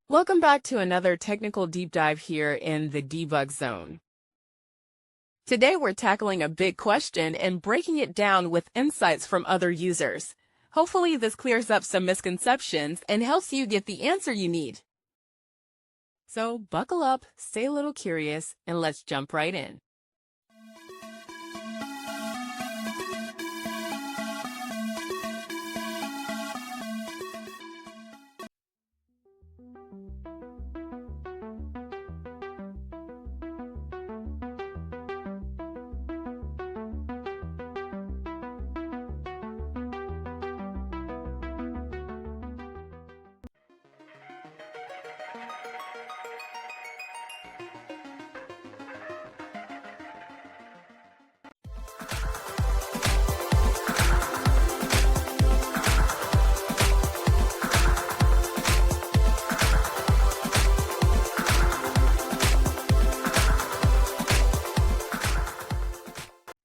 Welcome back to another technical deep dive here in the debug zone. Today we're tackling a big question and breaking it down with insights from other users. Hopefully this clears up some misconceptions and helps you get the answer you need. So buckle up, stay a little curious, and let's jump right in.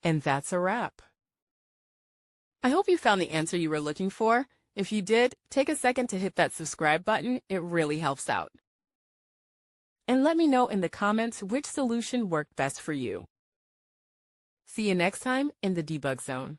And that's a wrap. I hope you found the answer you were looking for. If you did, take a second to hit that subscribe button. It really helps out. And let me know in the comments which solution worked best for you. See you next time in the debug zone.